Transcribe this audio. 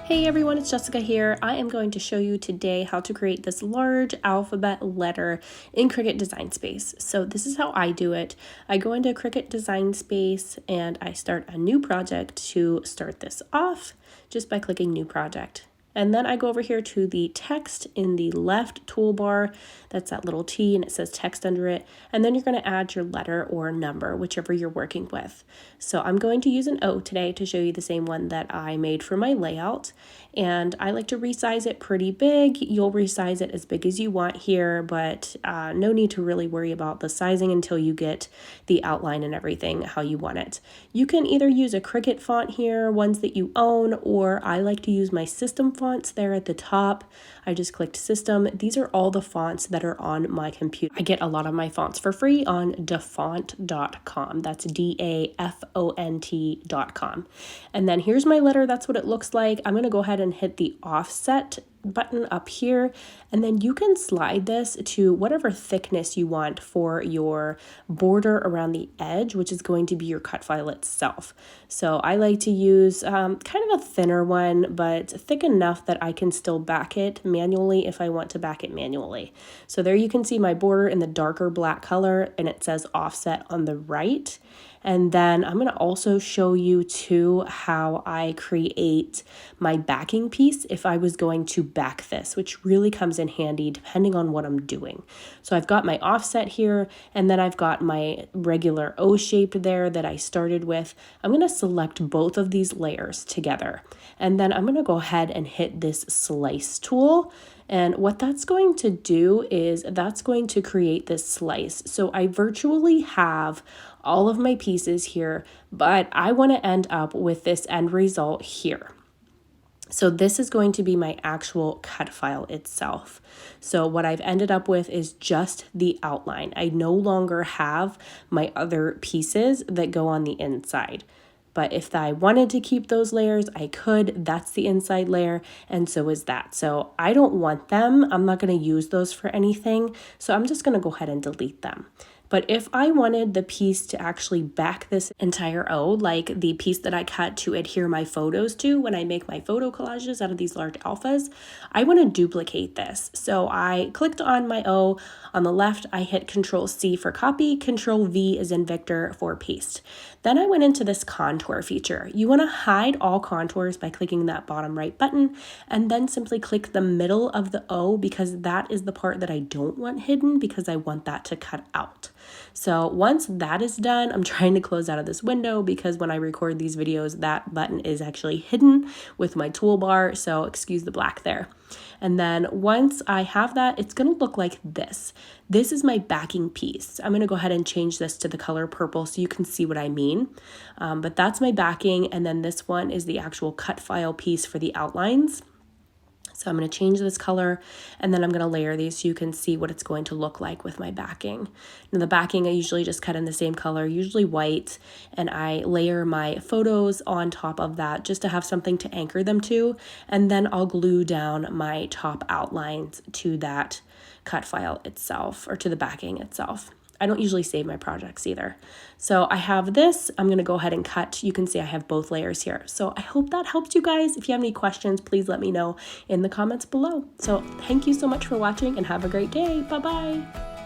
Hey everyone, it's Jessica here. I am going to show you today how to create this large alphabet letter in Cricut Design Space. So this is how I do it. I go into Cricut Design Space and I start a new project to start this off just by clicking New Project. And then I go over here to the text in the left toolbar. That's that little T and it says text under it. And then you're going to add your letter or number, whichever you're working with. So I'm going to use an O today to show you the same one that I made for my layout. And I like to resize it pretty big. You'll resize it as big as you want here, but no need to really worry about the sizing until you get the outline and everything how you want it. You can either use a Cricut font here, ones that you own, or I like to use my system fonts there at the top. I just clicked system. These are all the fonts that are on my computer. I get a lot of my fonts for free on dafont.com. That's DAFONT.com. And then here's my letter. That's what it looks like. I'm going to go ahead and hit the offset button up here, and then you can slide this to whatever thickness you want for your border around the edge, which is going to be your cut file itself. So I like to use kind of a thinner one, but thick enough that I can still back it manually if I want to back it manually. So there you can see my border in the darker black color, and it says offset on the right. And then I'm going to also show you too how I create my backing piece if I was going to back this, which really comes in handy depending on what I'm doing. So I've got my offset here, and then I've got my regular O shaped there that I started with. I'm going to select both of these layers together, and then I'm going to go ahead and hit this slice tool. And what that's going to do is that's going to create this slice. So I virtually have all of my pieces here, but I want to end up with this end result here. So this is going to be my actual cut file itself. So what I've ended up with is just the outline. I no longer have my other pieces that go on the inside. But if I wanted to keep those layers, I could. That's the inside layer, and so is that. So I don't want them. I'm not going to use those for anything. So I'm just going to go ahead and delete them. But if I wanted the piece to actually back this entire O, like the piece that I cut to adhere my photos to when I make my photo collages out of these large alphas, I want to duplicate this. So I clicked on my O. On the left, I hit Control C for copy, Control V as in Victor for paste. Then I went into this contour feature. You want to hide all contours by clicking that bottom right button, and then simply click the middle of the O because that is the part that I don't want hidden because I want that to cut out. So once that is done, I'm trying to close out of this window because when I record these videos, that button is actually hidden with my toolbar. So excuse the black there. And then once I have that, it's going to look like this. This is my backing piece. I'm going to go ahead and change this to the color purple so you can see what I mean. But that's my backing. And then this one is the actual cut file piece for the outlines. So I'm going to change this color, and then I'm going to layer these so you can see what it's going to look like with my backing. Now the backing I usually just cut in the same color, usually white, and I layer my photos on top of that just to have something to anchor them to, and then I'll glue down my top outlines to that cut file itself, or to the backing itself. I don't usually save my projects either. So I have this. I'm going to go ahead and cut. You can see I have both layers here. So I hope that helps you guys. If you have any questions, please let me know in the comments below. So thank you so much for watching and have a great day. Bye-bye.